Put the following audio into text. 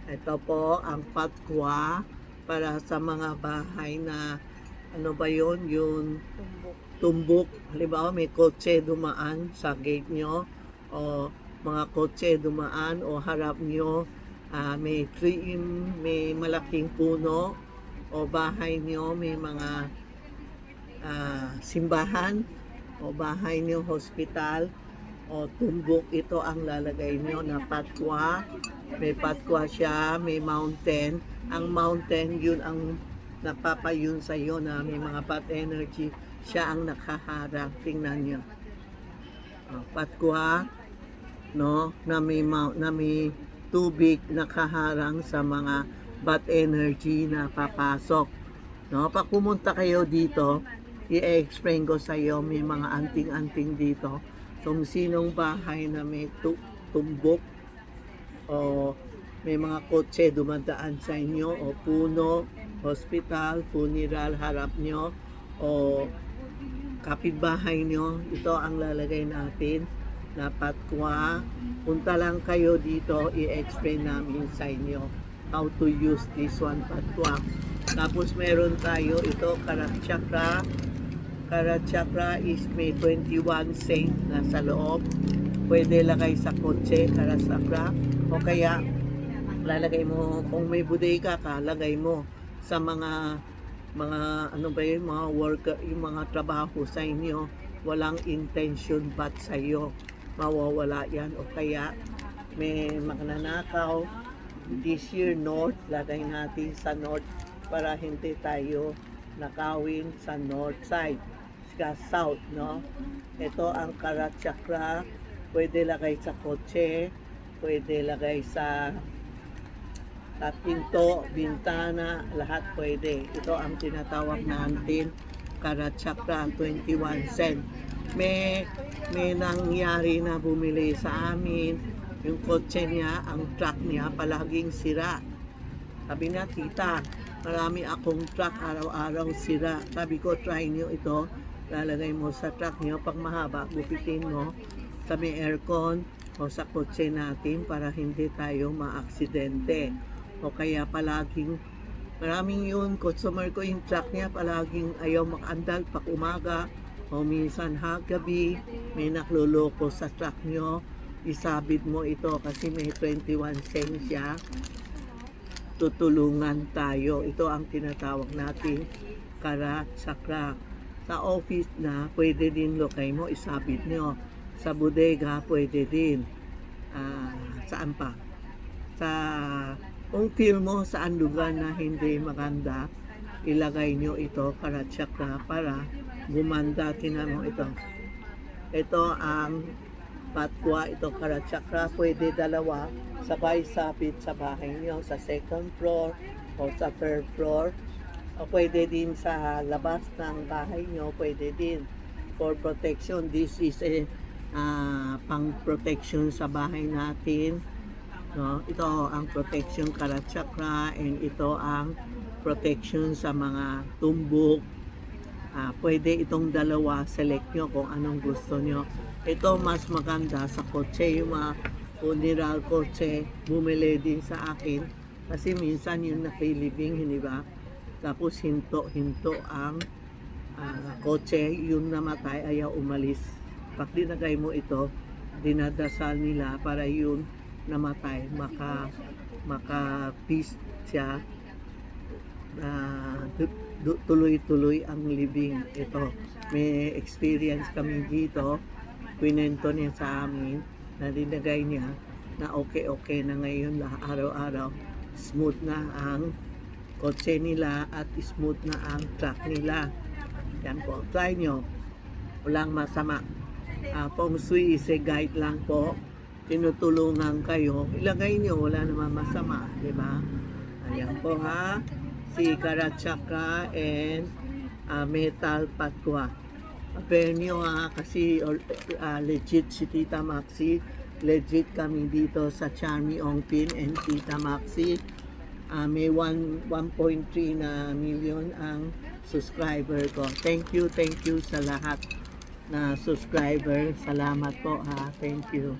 Ito po ang patwa para sa mga bahay na ano ba yun, yung tumbok. Halimbawa may kotse dumaan sa gate nyo o mga kotse dumaan o harap nyo, may tree, may malaking puno o bahay nyo may mga simbahan o bahay nyo hospital o tumbok, ito ang lalagay nyo na patwa. May patwa siya, may mountain. Ang mountain, yun ang napapayun sa iyo na may mga bad energy. Siya ang nakaharang. Tingnan nyo. Patwa, no, na may tubig nakaharang sa mga bad energy na papasok. No, pag pumunta kayo dito, i-explain ko sa iyo, may mga anting-anting dito. Kung sinong bahay na may tumbok o may mga kotse dumadaan sa inyo o puno, hospital, funeral, harap nyo o kapitbahay nyo, ito ang lalagay natin na patwa. Punta lang kayo dito, i-explain namin sa inyo how to use this one, patwa. Tapos meron tayo ito, Karat Chakra. Karat Chakra is may 21 saint na sa loob. Pwede lagay sa kotse, Karat Chakra. O kaya, lalagay mo, kung may bodega ka, lagay mo sa mga ano ba yun, mga worker, yung mga trabaho sa inyo. Walang intention bad sa iyo. Mawawala yan. O kaya, may magnanakaw. This year, north, lagay natin sa north para hindi tayo nakawin sa north side, sa south, no? Ito ang Karat Chakra, pwede lagay sa kotse, pwede lagay sa pinto, bintana, lahat pwede. Ito ang tinatawag natin Karat Chakra, 21 cent. May nangyari na bumili sa amin, yung kotse niya, ang truck niya palaging sira. Sabi na, tita, marami akong truck, araw-araw sira. Sabi ko, try nyo ito. Lalagay mo sa truck nyo. Pag mahaba, gupitin mo sa may aircon o sa kotse natin para hindi tayo maaksidente. O kaya palaging, maraming yun, customer ko yung truck niya, palaging ayaw makaandal pag umaga o minsan gabi, may nakluloko sa truck nyo. Isabit mo ito kasi may 21 cents siya. Tutulungan tayo. Ito ang tinatawag natin Karat Chakra. Sa office na, pwede din lokay mo, isabit nyo. Sa bodega, pwede din. Saan pa? Kung feel mo saan lugar na hindi maganda, ilagay nyo ito, Karat Chakra, para gumanda. Tingnan mo ito. Ito ang patwa, ito Karat Chakra, pwede dalawa sabay sabit sa bahay nyo, sa second floor o sa third floor, o pwede din sa labas ng bahay nyo, pwede din for protection. This is a pang protection sa bahay natin, no? Ito ang protection Karat Chakra, and ito ang protection sa mga tumbok. Pwede itong dalawa, select nyo kung anong gusto nyo. Ito mas maganda sa kotse, yung mga funeral kotse, bumili din sa akin kasi minsan yung nakilibing, hindi ba? Tapos hinto ang kotse, yung namatay ayaw umalis. Pag dinagay mo ito, dinadasal nila para yung namatay maka peace siya, tuloy-tuloy ang living. Ito, may experience kami dito, kwento niya sa amin na dinagay niya na okay na ngayon, araw-araw smooth na ang kotse nila at smooth na ang truck nila. Yan po, try nyo, walang masama. Feng Shui is a guide lang po, tinutulungan kayo, ilagay nyo, wala naman masama, di ba? Ayan po ha, si Karat Chakra and metal patwa. Apel nyo ha, kasi legit si Tita Maxi, legit kami dito sa Charmy Ongpin and Tita Maxi. May 1.3 na million ang subscriber ko. Thank you sa lahat na subscriber. Salamat po ha, thank you.